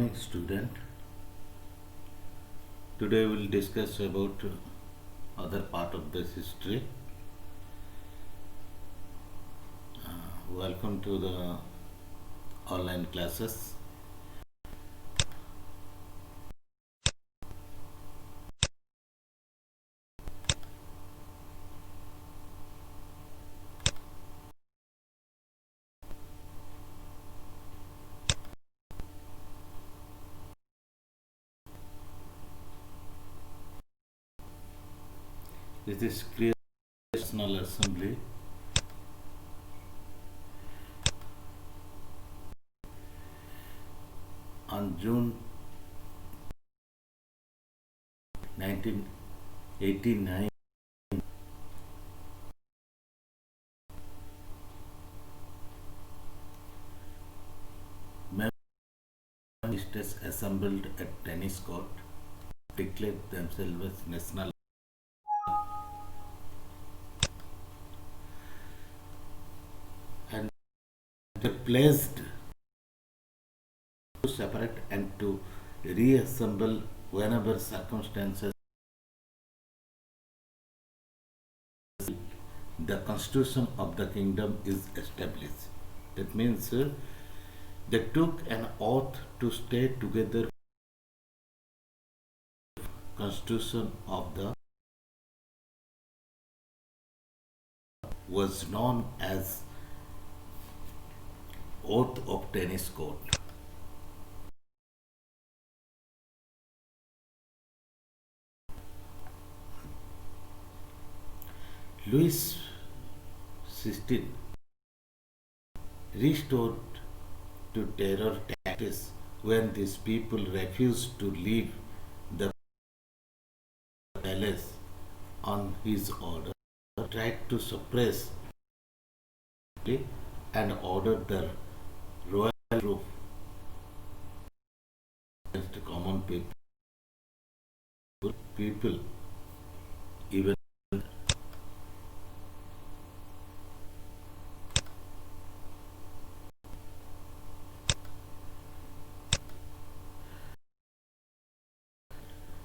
morning, student. Today we'll discuss about other part of this history. Welcome to the online classes. This is National Assembly. On June 1989, states assembled at tennis court, declared themselves as national, and they pledged to separate and to reassemble whenever circumstances. The constitution of the kingdom is established. That means they took an oath to stay together. Constitution of the was known as Oath of Tennis Court. Louis XVI restored to terror tactics when these people refused to leave the palace on his order, tried to suppress and ordered the royal troops against common people even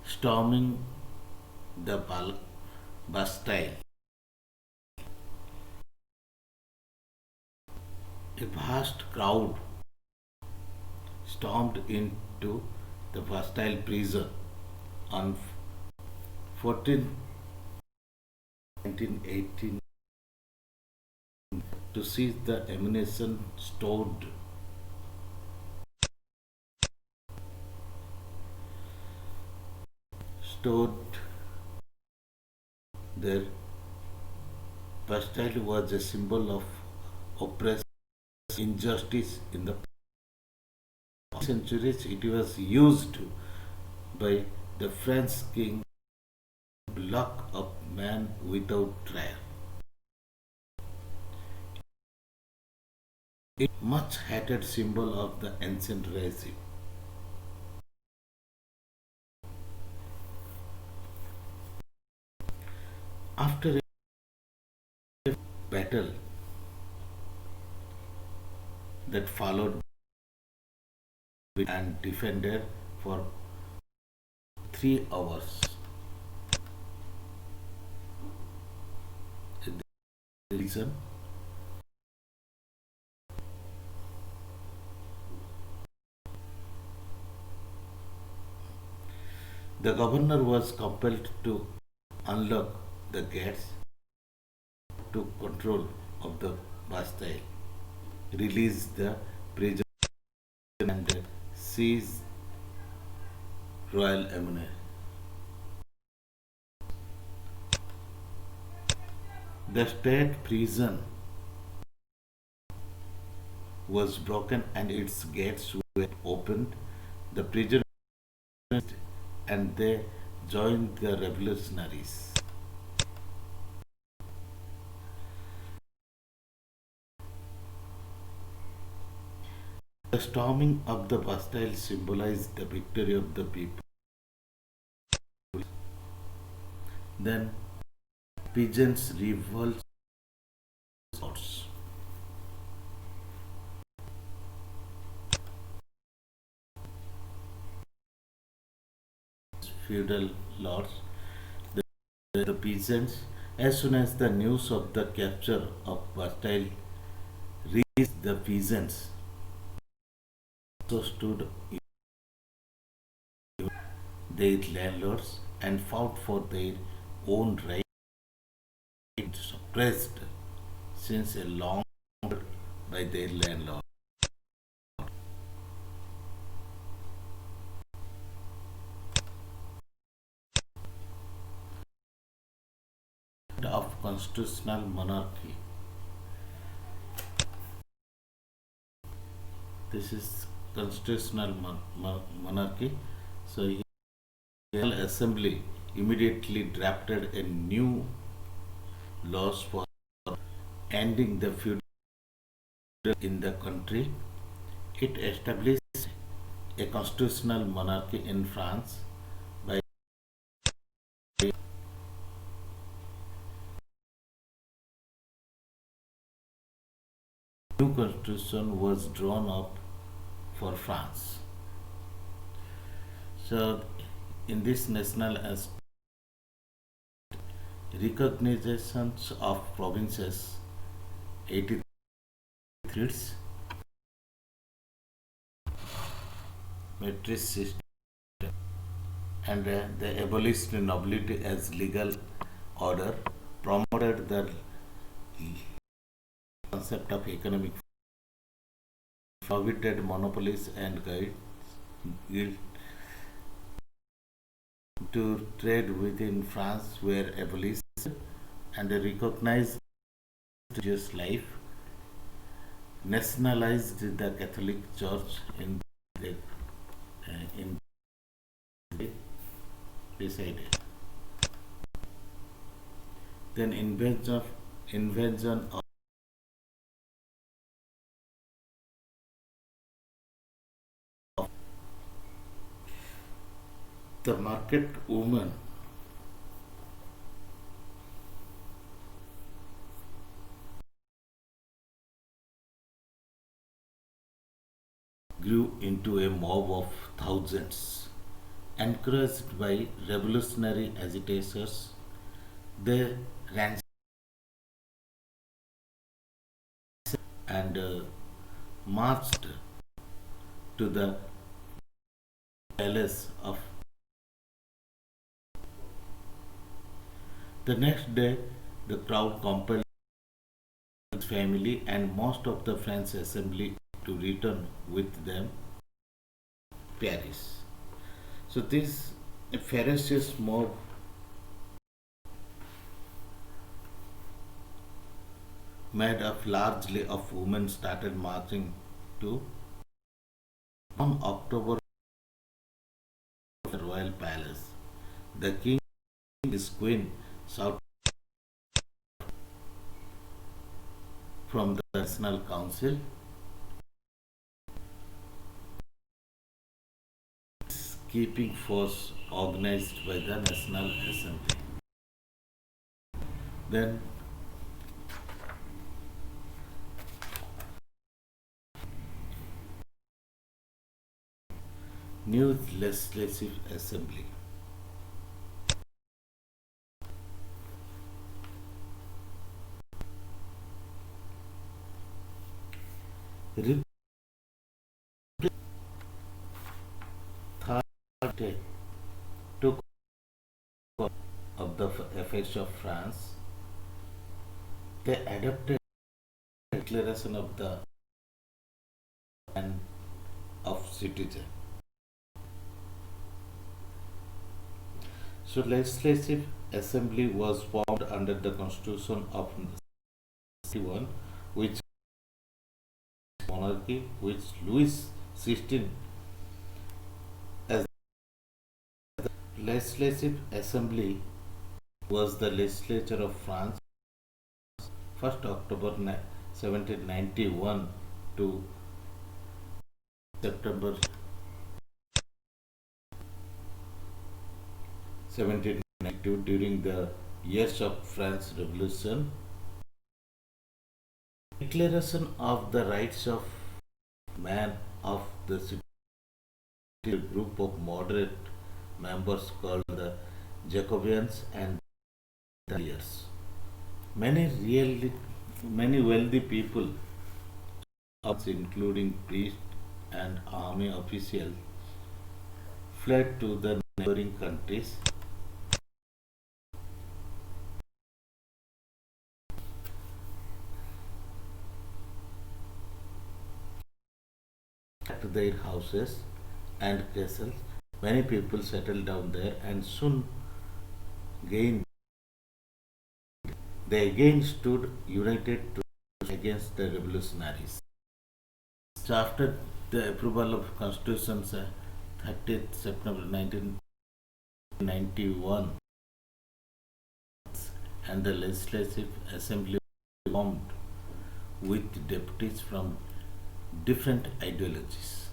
storming the Bastille. A vast crowd stormed into the Bastille prison on 14 1918 to seize the ammunition stored there. Bastille was a symbol of oppression, injustice in the centuries. It was used by the French king to lock up men without trial. It much hated symbol of the ancient regime. After a battle that followed and defended for 3 hours, the reason the governor was compelled to unlock the gates to control of the Bastille, release the prisoner and seize royal ammunition. The state prison was broken and its gates were opened. The prisoners and they joined the revolutionaries. The storming of the Bastille symbolized the victory of the people. Then peasants revolt. feudal lords, the peasants. As soon as the news of the capture of Bastille reached the peasants, also stood their landlords and fought for their own rights suppressed since a long time by their landlord. Of constitutional monarchy. This is constitutional monarchy. So the General Assembly immediately drafted a new laws for ending the feudalism in the country. It established a constitutional monarchy in France by new constitution was drawn up for France. So in this national recognitions of provinces 83 matrix system and they abolished nobility as legal order, promoted the concept of economic, prohibited monopolies and guild to trade within France were abolished and recognized religious life, nationalized the Catholic Church the, in decided. Then invention of the market woman grew into a mob of thousands. Encouraged by revolutionary agitators, they ran and marched to the palace of. The next day, the crowd compelled his family and most of the French assembly to return with them to Paris. So this ferocious mob made up largely of women started marching to on October the royal palace. The king and his queen shouted from the National Council. Keeping force organized by the National Assembly. Then new legislative assembly. Third day took of the affairs of France. They adopted the Declaration of the and of Citizen. So legislative assembly was formed under the Constitution of 1961, which monarchy, which Louis XVI as the legislative assembly was the legislature of France 1st October 1791 to September 1792 during the years of French Revolution. Declaration of the Rights of Man of the City, a group of moderate members called the Jacobians and the Lears. Many wealthy people, including priests and army officials, fled to the neighboring countries. At their houses and castles, many people settled down there and soon gained. They again stood united against the revolutionaries. So after the approval of Constitution 30th September 1991 and the Legislative Assembly formed with deputies from different ideologies.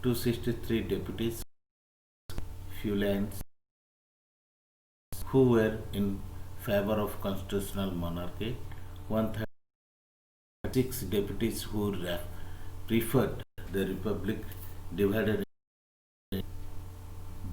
263 deputies, few lines, who were in favor of constitutional monarchy, 136 deputies who preferred the republic divided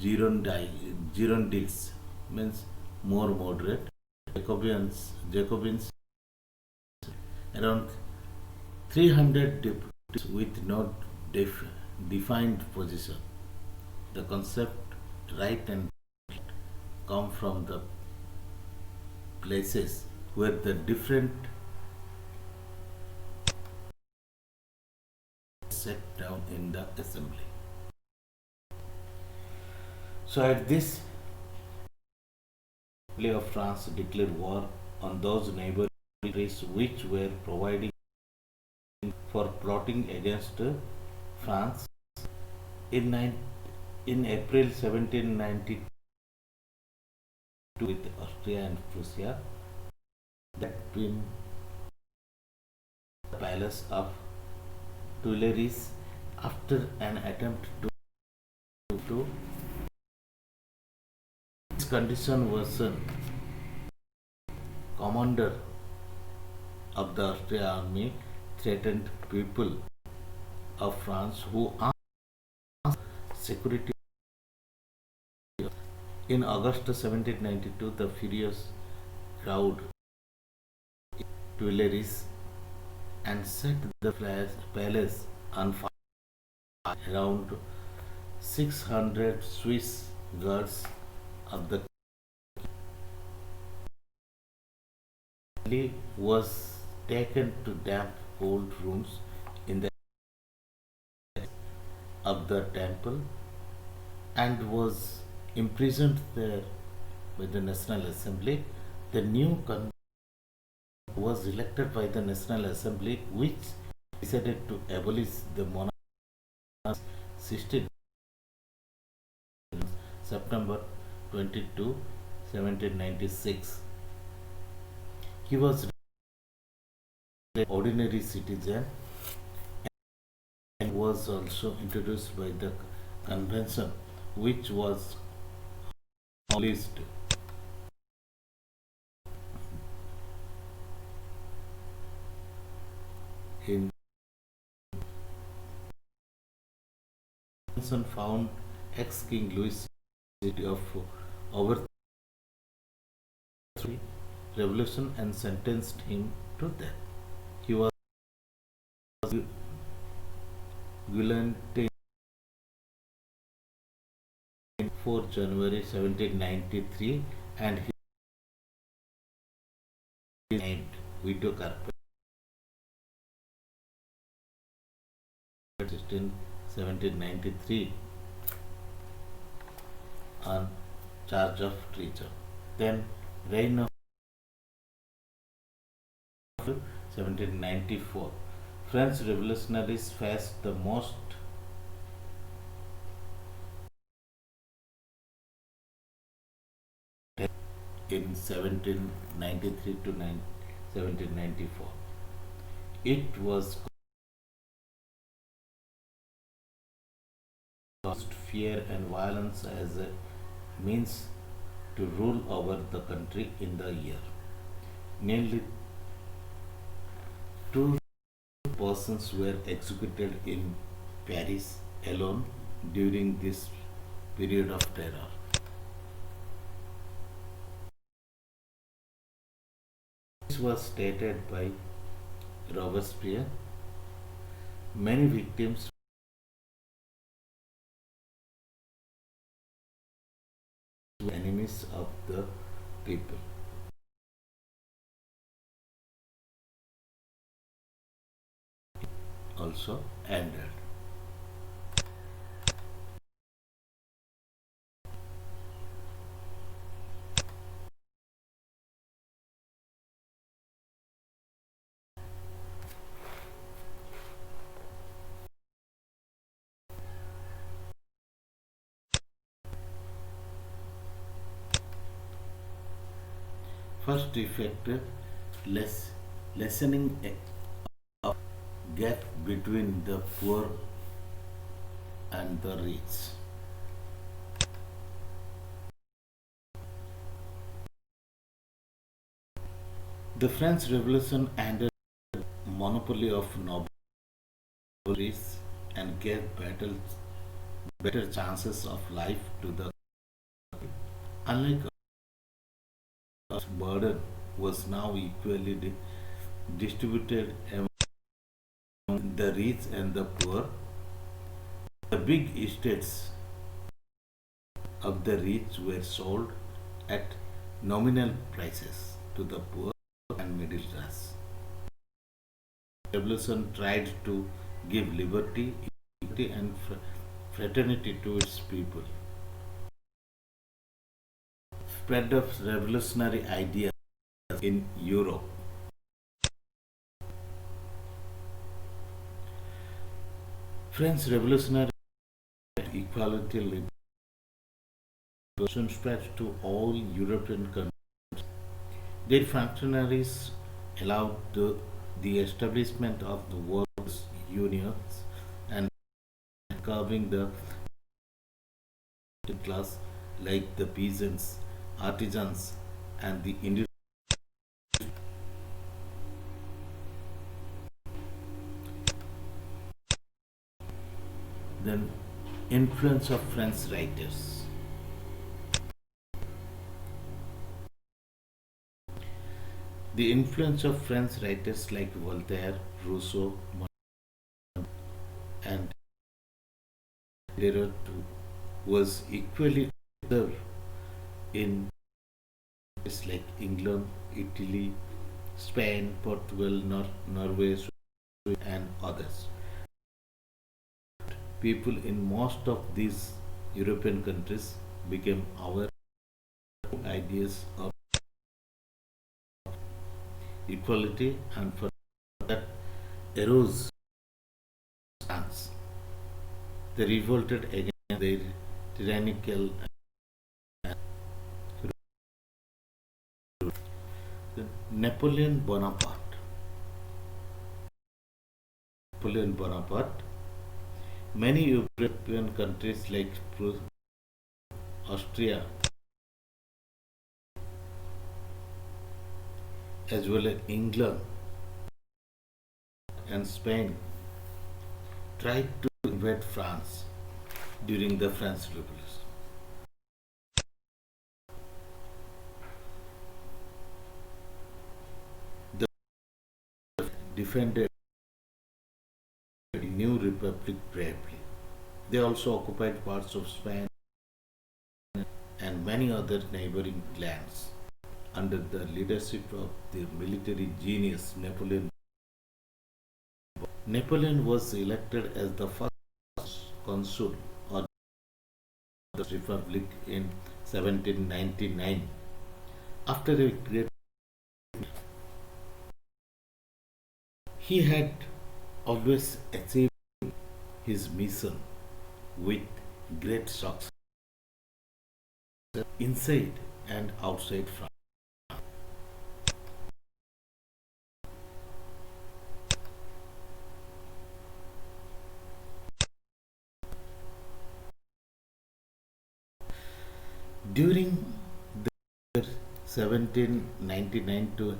Girondists, means more moderate, Jacobins, around 300 deputies with no defined position. The concept right and come from the places where the different set down in the assembly. So at this, of France declared war on those neighboring countries which were providing for plotting against France. In April 1792, with Austria and Prussia, that been the palace of Tuileries after an attempt to this condition worsened. Commander of the Austrian army threatened people of France who asked security. In August 1792, the furious crowd Tuileries and set the palace on fire. Around 600 Swiss guards of the was taken to damp cold rooms in the of the temple and was imprisoned there by the National Assembly. The new was elected by the National Assembly, which decided to abolish the monarchy 16 September 22, 1796. He was an ordinary citizen and was also introduced by the convention, which was abolished in found ex-King Louis of overthrew revolution and sentenced him to death. He was guillotined 4 January 1793 and he is named Vito Carpet 1793 on charge of treason. Then reign of 1794. French revolutionaries faced the most in 1793 to 1794. It was caused fear and violence as a means to rule over the country in the year. Nearly 2 persons were executed in Paris alone during this period of terror. This was stated by Robespierre. Many victims were enemies of the people. Also ended. First effect, less lessening a gap between the poor and the rich. The French Revolution ended the monopoly of nobles and gave better chances of life to the unlike us, burden was now equally distributed among the rich and the poor. The big estates of the rich were sold at nominal prices to the poor and middle class. Revolution tried to give liberty, equity, and fraternity to its people. Spread of revolutionary ideas in Europe. French revolutionary equality liberation spread to all European countries. Their functionaries allowed the establishment of the workers' unions and curbing the class like the peasants, artisans, and the industry. Then, influence of French writers. The influence of French writers like Voltaire, Rousseau, and Diderot was equally observed in places like England, Italy, Spain, Portugal, Norway, and others. People in most of these European countries became aware of ideas of equality and for that arose stance. They revolted against their tyrannical Napoleon Bonaparte. Napoleon Bonaparte. Many European countries like Austria as well as England and Spain tried to invade France during the French Revolution. The defended the new republic bravely. They also occupied parts of Spain and many other neighboring lands. Under the leadership of the military genius Napoleon, Napoleon was elected as the first consul of the republic in 1799. After a great, he had always achieved his mission with great success inside and outside France. During the year 1799 to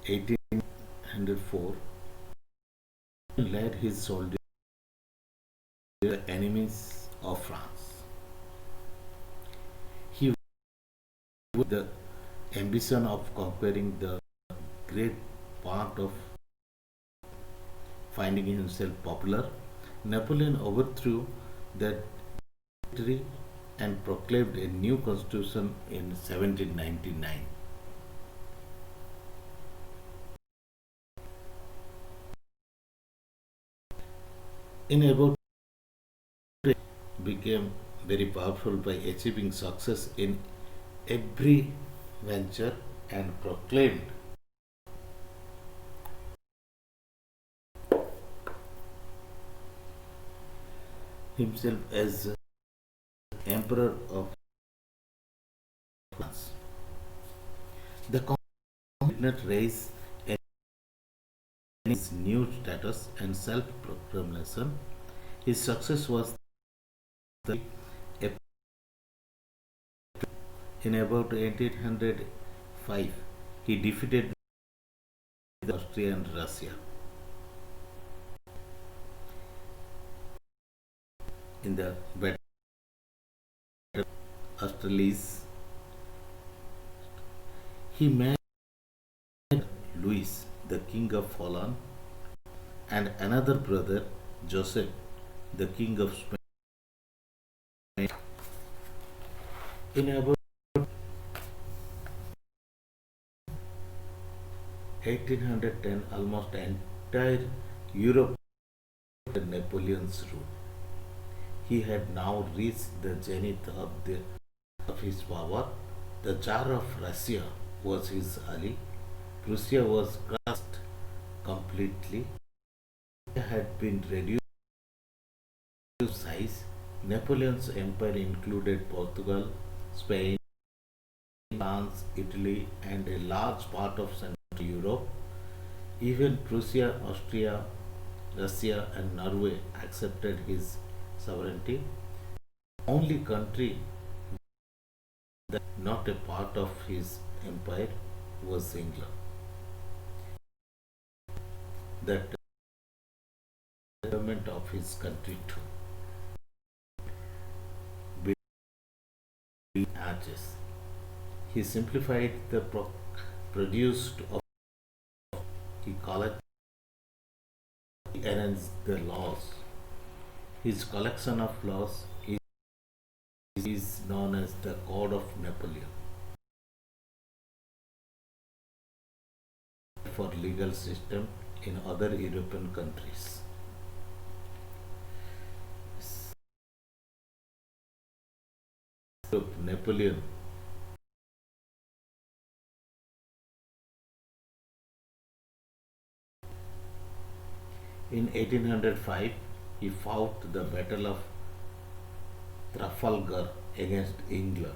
1804, led his soldiers to the enemy enemies of France. He with the ambition of conquering the great part of finding himself popular. Napoleon overthrew that victory and proclaimed a new constitution in 1799. In about became very powerful by achieving success in every venture and proclaimed himself as emperor of France. The conquest did not raise his new status and self-proclamation. His success was the in about 1805 he defeated Austria and Russia. In the battle of Austerlitz, he met Louis, the king of Holland, and another brother, Joseph, the king of Spain. In about 1810, almost entire Europe under Napoleon's rule. He had now reached the zenith of his power. The Tsar of Russia was his ally. Prussia was crushed completely. It had been reduced to size. Napoleon's empire included Portugal, Spain, France, Italy, and a large part of Central Europe. Even Prussia, Austria, Russia, and Norway accepted his sovereignty. Only country that not a part of his empire was England. That the government of his country too. Arches. He simplified the produced of he collected he arranged the laws. His collection of laws is known as the Code of Napoleon for legal system in other European countries. Napoleon in 1805 he fought the Battle of Trafalgar against England.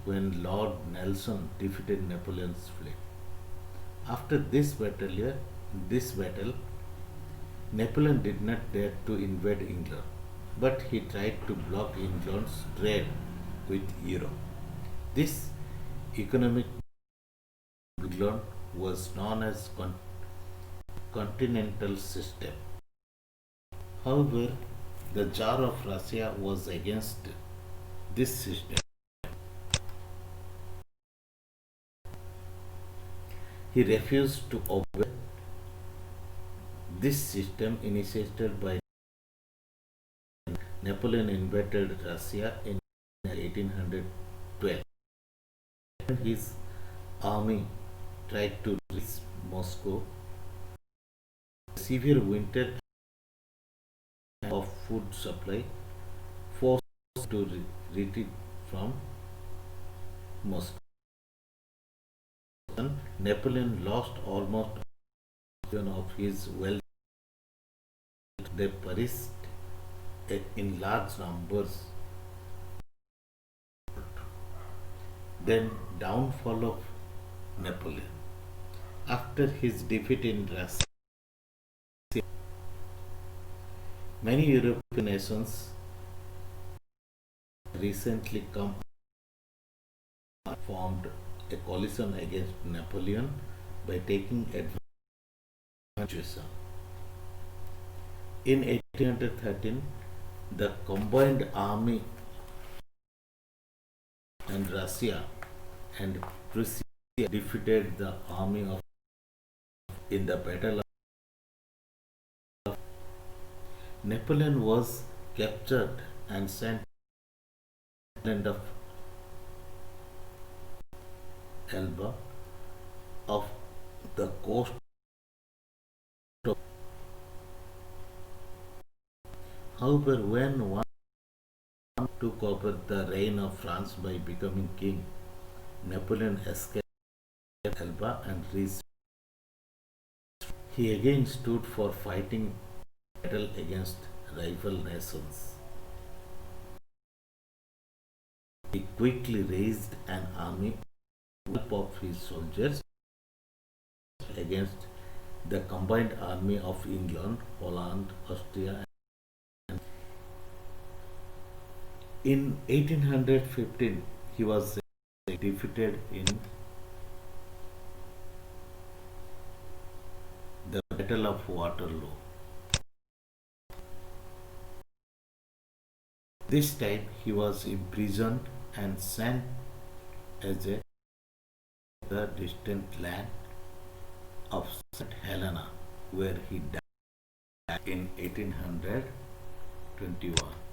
When Lord Nelson defeated Napoleon's fleet. After this battle, Napoleon did not dare to invade England, but he tried to block England's trade with Europe. This economic England was known as continental system. However, the Tsar of Russia was against this system. He refused to obey this system initiated by Napoleon invaded Russia in 1812. His army tried to reach Moscow. Severe winter of food supply forced to retreat from Moscow. Napoleon lost almost of his wealth. They perished in large numbers. Then downfall of Napoleon. After his defeat in Russia, many European nations recently formed a coalition against Napoleon by taking advantage In 1813, the combined army and Russia and Prussia defeated the army of in the Battle of Napoleon was captured and sent to the island of Elba of the coast of. However, when one took over the reign of France by becoming king, Napoleon escaped Elba and reached. He again stood for fighting battle against rival nations. He quickly raised an army with the help of his soldiers against the combined army of England, Holland, Austria. In 1815, he was defeated in the Battle of Waterloo. This time he was imprisoned and sent as a the distant land of St. Helena, where he died in 1821.